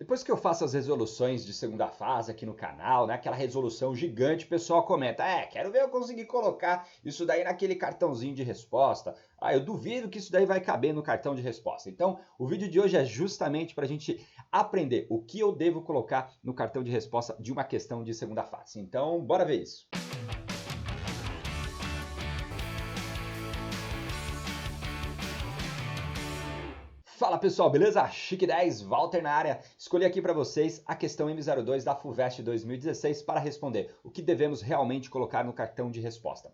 Depois que eu faço as resoluções de segunda fase aqui no canal, né, aquela resolução gigante, o pessoal comenta, quero ver eu conseguir colocar isso daí naquele cartãozinho de resposta. Eu duvido que isso daí vai caber no cartão de resposta. Então, o vídeo de hoje é justamente para a gente aprender o que eu devo colocar no cartão de resposta de uma questão de segunda fase. Então, bora ver isso. Fala pessoal, beleza? Chique 10, Walter na área. Escolhi aqui para vocês a questão M02 da FUVEST 2016 para responder o que devemos realmente colocar no cartão de resposta.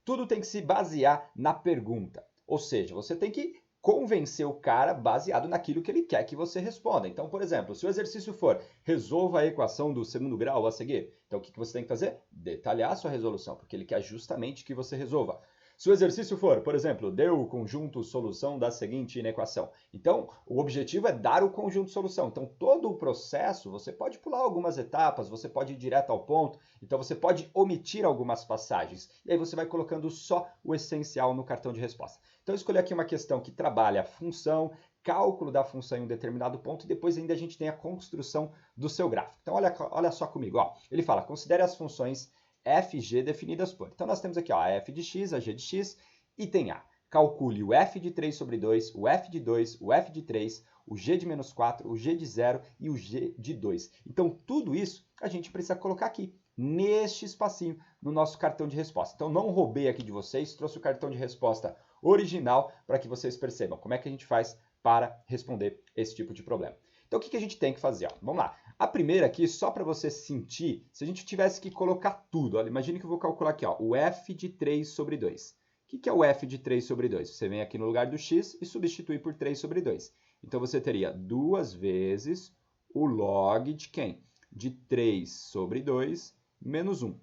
Tudo tem que se basear na pergunta, ou seja, você tem que convencer o cara baseado naquilo que ele quer que você responda. Então, por exemplo, se o exercício for resolva a equação do segundo grau a seguir, então o que você tem que fazer? Detalhar a sua resolução, porque ele quer justamente que você resolva. Se o exercício for, por exemplo, dê o conjunto solução da seguinte inequação. Então, o objetivo é dar o conjunto solução. Então, todo o processo, você pode pular algumas etapas, você pode ir direto ao ponto, então você pode omitir algumas passagens. E aí você vai colocando só o essencial no cartão de resposta. Então, eu escolhi aqui uma questão que trabalha a função, cálculo da função em um determinado ponto, e depois ainda a gente tem a construção do seu gráfico. Então, olha só comigo. Ele fala, considere as funções f e g definidas por. Então, nós temos aqui a f de x, a g de x, item A. Calcule o f de 3 sobre 2, o f de 2, o f de 3, o g de menos 4, o g de 0 e o g de 2. Então, tudo isso a gente precisa colocar aqui, neste espacinho, no nosso cartão de resposta. Então, não roubei aqui de vocês, trouxe o cartão de resposta original para que vocês percebam como é que a gente faz para responder esse tipo de problema. Então, o que a gente tem que fazer? Vamos lá. A primeira aqui, só para você sentir, se a gente tivesse que colocar tudo, imagine que eu vou calcular aqui, o f de 3 sobre 2. O que é o f de 3 sobre 2? Você vem aqui no lugar do x e substitui por 3 sobre 2. Então, você teria 2 vezes o log de quem? De 3 sobre 2 menos 1.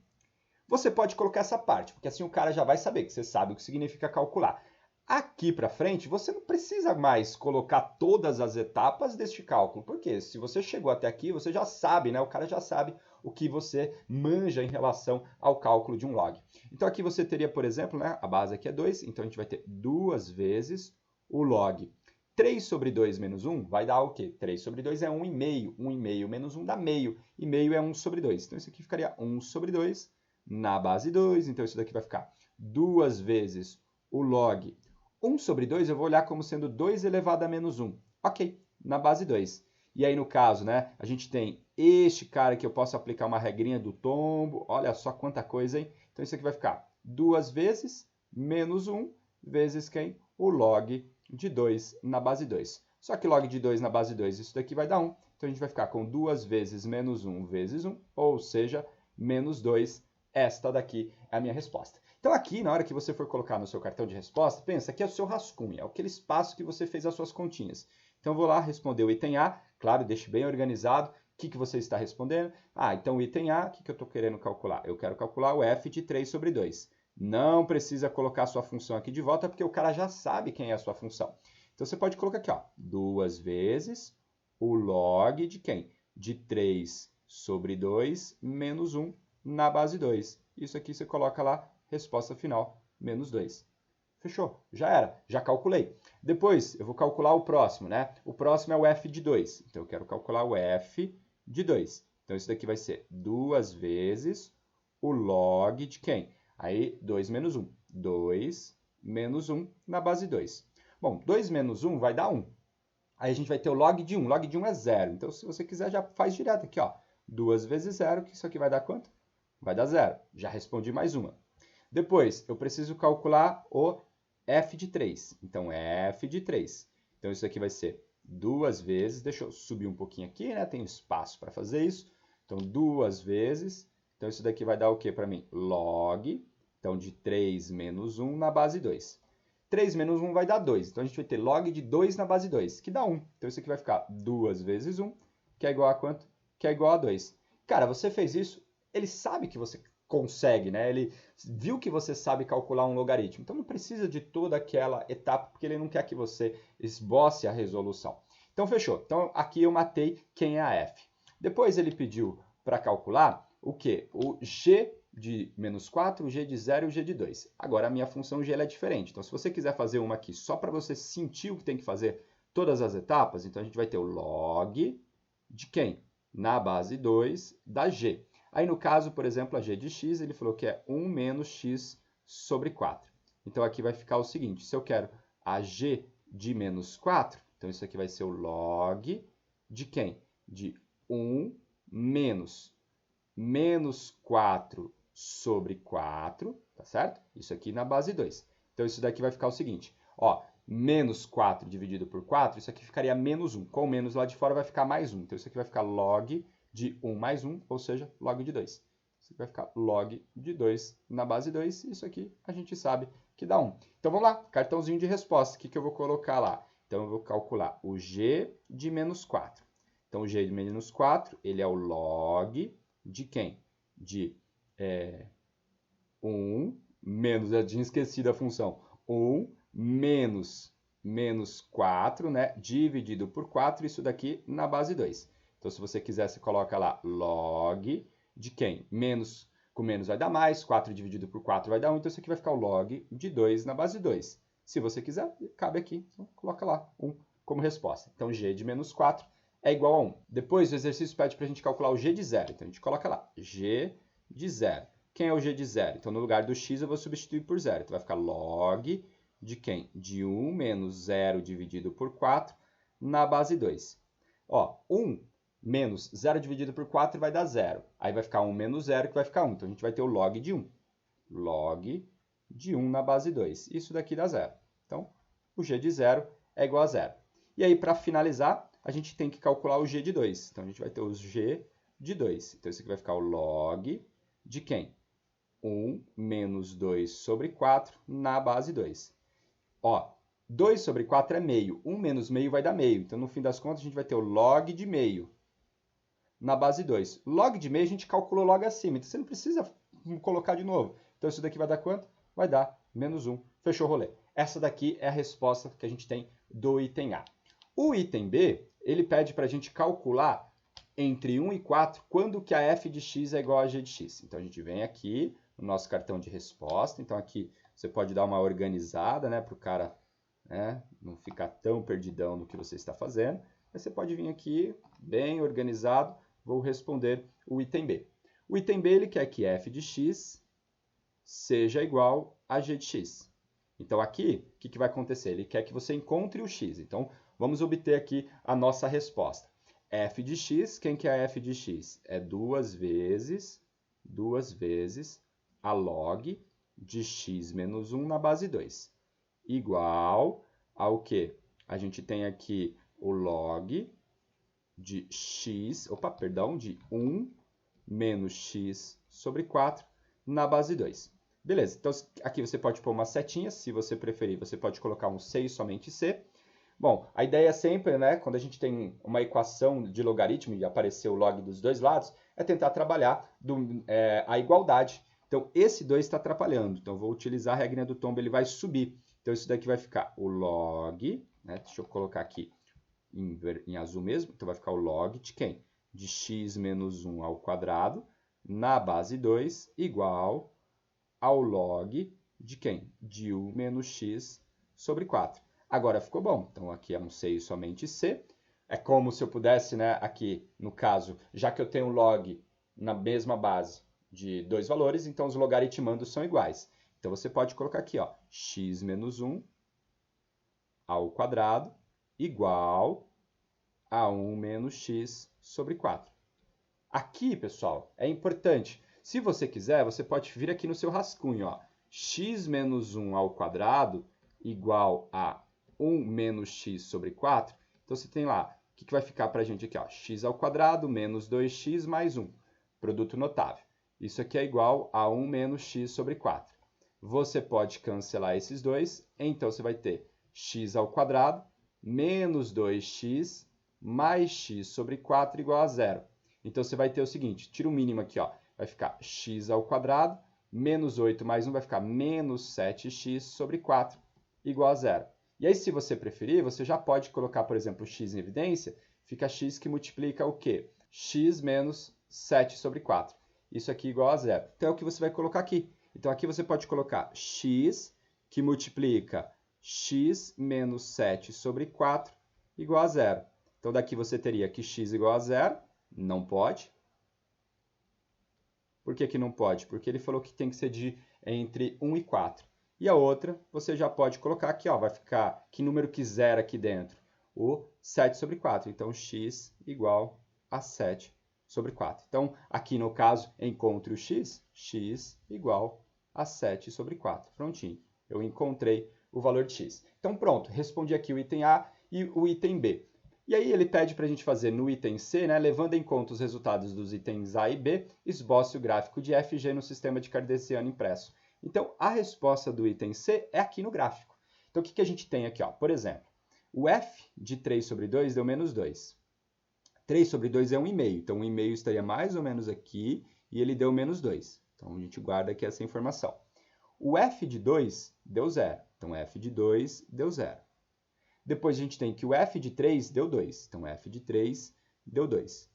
Você pode colocar essa parte, porque assim o cara já vai saber que você sabe o que significa calcular. Aqui para frente, você não precisa mais colocar todas as etapas deste cálculo, porque se você chegou até aqui, você já sabe, né? O cara já sabe o que você manja em relação ao cálculo de um log. Então aqui você teria, por exemplo, né? A base aqui é 2, então a gente vai ter 2 vezes o log. 3 sobre 2 menos 1 vai dar o quê? 3 sobre 2 é 1,5. 1,5 menos 1 dá meio. E meio é 1 sobre 2. Então isso aqui ficaria 1 sobre 2 na base 2. Então isso daqui vai ficar 2 vezes o log 1 sobre 2 eu vou olhar como sendo 2 elevado a menos 1. Ok, na base 2. E aí, no caso, né, a gente tem este cara que eu posso aplicar uma regrinha do tombo. Olha só quanta coisa, hein? Então, isso aqui vai ficar 2 vezes menos 1 vezes quem? O log de 2 na base 2. Só que log de 2 na base 2, isso daqui vai dar 1. Então, a gente vai ficar com 2 vezes menos 1 vezes 1, ou seja, menos 2. Esta daqui é a minha resposta. Então aqui, na hora que você for colocar no seu cartão de resposta, pensa que é o seu rascunho, é aquele espaço que você fez as suas continhas. Então eu vou lá responder o item A, claro, deixe bem organizado. O que você está respondendo? Então o item A, o que eu estou querendo calcular? Eu quero calcular o f de 3 sobre 2. Não precisa colocar a sua função aqui de volta, porque o cara já sabe quem é a sua função. Então você pode colocar aqui, 2 vezes o log de quem? De 3 sobre 2 menos 1 na base 2. Isso aqui você coloca lá, resposta final, menos 2. Fechou? Já era, já calculei. Depois, eu vou calcular o próximo, né? O próximo é o f de 2. Então, eu quero calcular o f de 2. Então, isso daqui vai ser 2 vezes o log de quem? Aí, 2 menos 1. 2 menos 1 na base 2. Bom, 2 menos 1 vai dar 1. Aí, a gente vai ter o log de 1. Log de 1 é 0. Então, se você quiser, já faz direto aqui, 2 vezes 0, que isso aqui vai dar quanto? Vai dar 0. Já respondi mais uma. Depois, eu preciso calcular o f de 3. Então, f de 3. Então, isso aqui vai ser 2 vezes... Deixa eu subir um pouquinho aqui, né? Tem espaço para fazer isso. Então, 2 vezes... Então, isso daqui vai dar o quê para mim? Log. Então, de 3 menos 1 na base 2. 3 menos 1 vai dar 2. Então, a gente vai ter log de 2 na base 2, que dá 1. Então, isso aqui vai ficar 2 vezes 1, que é igual a quanto? Que é igual a 2. Cara, você fez isso, ele sabe que você consegue, né? Ele viu que você sabe calcular um logaritmo. Então, não precisa de toda aquela etapa, porque ele não quer que você esboce a resolução. Então, fechou. Então, aqui eu matei quem é a f. Depois, ele pediu para calcular o quê? O g de menos 4, o g de 0 e o g de 2. Agora, a minha função g ela é diferente. Então, se você quiser fazer uma aqui só para você sentir o que tem que fazer todas as etapas, então a gente vai ter o log de quem? Na base 2 da g. Aí, no caso, por exemplo, a g de x, ele falou que é 1 menos x sobre 4. Então, aqui vai ficar o seguinte, se eu quero a g de menos 4, então isso aqui vai ser o log de quem? De 1 menos 4 sobre 4, tá certo? Isso aqui na base 2. Então, isso daqui vai ficar o seguinte, ó, menos 4 dividido por 4, isso aqui ficaria menos 1. Com menos lá de fora vai ficar mais 1. Então, isso aqui vai ficar log de 1 mais 1, ou seja, log de 2. Isso aqui vai ficar log de 2 na base 2. Isso aqui a gente sabe que dá 1. Então, vamos lá, cartãozinho de resposta. O que eu vou colocar lá? Então, eu vou calcular o g de menos 4. Então, o g de menos 4, ele é o log de quem? De 1 menos, eu tinha esquecido a função, 1 menos 4, né, dividido por 4, isso daqui na base 2. Então, se você quiser, você coloca lá log de quem? Menos com menos vai dar mais, 4 dividido por 4 vai dar 1, então isso aqui vai ficar o log de 2 na base 2. Se você quiser, cabe aqui, então coloca lá 1 como resposta. Então, g de menos 4 é igual a 1. Depois, o exercício pede para a gente calcular o g de 0. Então, a gente coloca lá, g de 0. Quem é o g de 0? Então, no lugar do x, eu vou substituir por 0. Então, vai ficar log de quem? De 1 menos 0 dividido por 4 na base 2. Ó, 1 menos 0 dividido por 4 vai dar 0. Aí vai ficar 1 menos 0, que vai ficar 1. Então, a gente vai ter o log de 1. Log de 1 na base 2. Isso daqui dá 0. Então, o g de 0 é igual a 0. E aí, para finalizar, a gente tem que calcular o g de 2. Então, a gente vai ter o g de 2. Então, isso aqui vai ficar o log de quem? 1 menos 2 sobre 4 na base 2. Ó, 2 sobre 4 é meio. 1 menos meio vai dar meio. Então, no fim das contas, a gente vai ter o log de meio na base 2. Log de meio a gente calculou logo acima. Então, você não precisa colocar de novo. Então, isso daqui vai dar quanto? Vai dar menos 1. Fechou o rolê. Essa daqui é a resposta que a gente tem do item A. O item B, ele pede para a gente calcular entre 1 e 4 quando que a f de x é igual a g de x. Então, a gente vem aqui no nosso cartão de resposta. Então, aqui você pode dar uma organizada, né, para o cara, né, não ficar tão perdidão no que você está fazendo. Aí você pode vir aqui, bem organizado, vou responder o item B. O item B, ele quer que f de x seja igual a g de x. Então, aqui, o que vai acontecer? Ele quer que você encontre o x. Então, vamos obter aqui a nossa resposta. F de x, quem que é f de x? É duas vezes a log de x menos 1 na base 2. Igual ao quê? A gente tem aqui o log de x, de 1 menos x sobre 4 na base 2. Beleza, então aqui você pode pôr uma setinha, se você preferir, você pode colocar um C e somente C. Bom, a ideia sempre, né, quando a gente tem uma equação de logaritmo e aparecer o log dos dois lados, é tentar trabalhar a igualdade. Então, esse 2 está atrapalhando. Então, eu vou utilizar a regrinha do tombo, ele vai subir. Então, isso daqui vai ficar o log, né, deixa eu colocar aqui em azul mesmo. Então, vai ficar o log de quem? De x menos 1 ao quadrado na base 2 igual ao log de quem? De 1 menos x sobre 4. Agora ficou bom. Então, aqui é um C e somente C. É como se eu pudesse, né, aqui, no caso, já que eu tenho log na mesma base de dois valores, então os logaritmandos são iguais. Então, você pode colocar aqui, ó, x menos 1 ao quadrado igual a 1 menos x sobre 4. Aqui, pessoal, é importante. Se você quiser, você pode vir aqui no seu rascunho, ó, x menos 1 ao quadrado igual a 1 menos x sobre 4. Então, você tem lá, o que vai ficar para a gente aqui? Ó, x ao quadrado menos 2x mais 1. Produto notável. Isso aqui é igual a 1 menos x sobre 4. Você pode cancelar esses dois. Então, você vai ter x ao quadrado menos 2x mais x sobre 4 igual a 0. Então, você vai ter o seguinte, tira o mínimo aqui, ó, vai ficar x ao quadrado menos 8 mais 1 vai ficar menos 7x sobre 4 igual a 0. E aí, se você preferir, você já pode colocar, por exemplo, x em evidência, fica x que multiplica o quê? X menos 7 sobre 4. Isso aqui igual a 0. Então, é o que você vai colocar aqui. Então, aqui você pode colocar x que multiplica x menos 7 sobre 4 igual a 0. Então, daqui você teria que x igual a 0, não pode. Por que que não pode? Porque ele falou que tem que ser entre 1 e 4. E a outra, você já pode colocar aqui, ó, vai ficar, que número que zera aqui dentro? O 7 sobre 4. Então, x igual a 7 sobre 4. Então, aqui no caso, encontre o x igual a 7 sobre 4. Prontinho, eu encontrei o valor de x. Então, pronto, respondi aqui o item A e o item B. E aí ele pede para a gente fazer no item C, né, levando em conta os resultados dos itens A e B, esboce o gráfico de f e g no sistema de cartesiano impresso. Então, a resposta do item C é aqui no gráfico. Então, o que a gente tem aqui? Ó? Por exemplo, o f de 3 sobre 2 deu menos 2. 3 sobre 2 é 1,5, então 1,5 estaria mais ou menos aqui, e ele deu menos 2. Então, a gente guarda aqui essa informação. O f de 2 deu 0, então f de 2 deu 0. Depois a gente tem que o f de 3 deu 2, então f de 3 deu 2.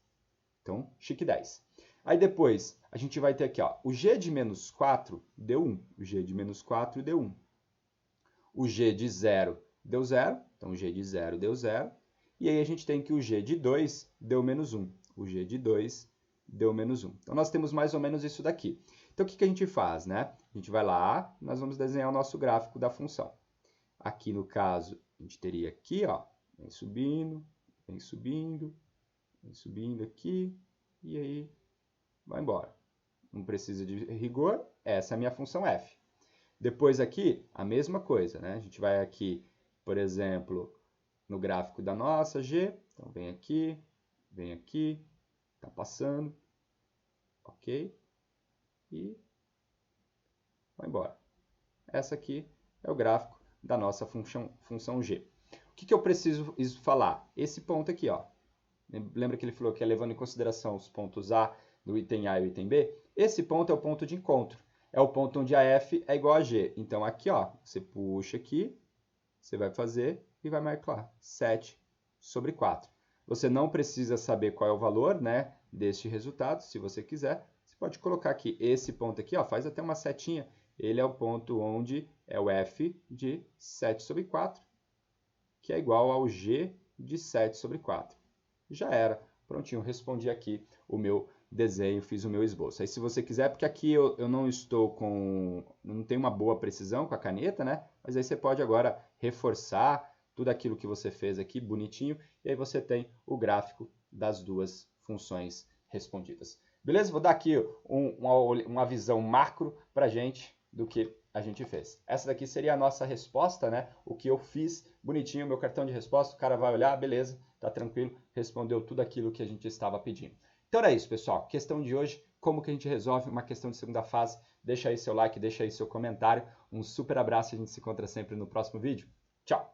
Então, chique 10. Aí depois, a gente vai ter aqui, ó, o g de menos 4 deu 1, o g de menos 4 deu 1. O g de 0 deu 0, então o g de 0 deu 0. E aí a gente tem que o g de 2 deu menos 1, o g de 2 deu menos 1. Então, nós temos mais ou menos isso daqui. Então, o que a gente faz, né? A gente vai lá, nós vamos desenhar o nosso gráfico da função. Aqui, no caso, a gente teria aqui, ó, vem subindo, vem subindo, vem subindo aqui, e aí vai embora. Não precisa de rigor, essa é a minha função f. Depois aqui, a mesma coisa, né? A gente vai aqui, por exemplo, no gráfico da nossa g, então vem aqui, tá passando, ok? E vai embora. Essa aqui é o gráfico da nossa função g. O que eu preciso falar? Esse ponto aqui, ó. Lembra que ele falou que é levando em consideração os pontos A do item A e o item B? Esse ponto é o ponto de encontro. É o ponto onde a f é igual a g. Então, aqui, ó, você puxa aqui, você vai fazer e vai marcar 7 sobre 4. Você não precisa saber qual é o valor, né, deste resultado. Se você quiser, você pode colocar aqui esse ponto aqui, ó, faz até uma setinha. Ele é o ponto onde é o f de 7 sobre 4, que é igual ao g de 7 sobre 4. Já era. Prontinho, respondi aqui o meu desenho, fiz o meu esboço. Aí se você quiser, porque aqui eu não estou com, não tenho uma boa precisão com a caneta, né? Mas aí você pode agora reforçar tudo aquilo que você fez aqui, bonitinho, e aí você tem o gráfico das duas funções respondidas. Beleza? Vou dar aqui uma visão macro para a gente do que a gente fez. Essa daqui seria a nossa resposta, né? O que eu fiz, bonitinho, meu cartão de resposta, o cara vai olhar, beleza, tá tranquilo, respondeu tudo aquilo que a gente estava pedindo. Então era isso, pessoal. Questão de hoje, como que a gente resolve uma questão de segunda fase? Deixa aí seu like, deixa aí seu comentário. Um super abraço e a gente se encontra sempre no próximo vídeo. Tchau!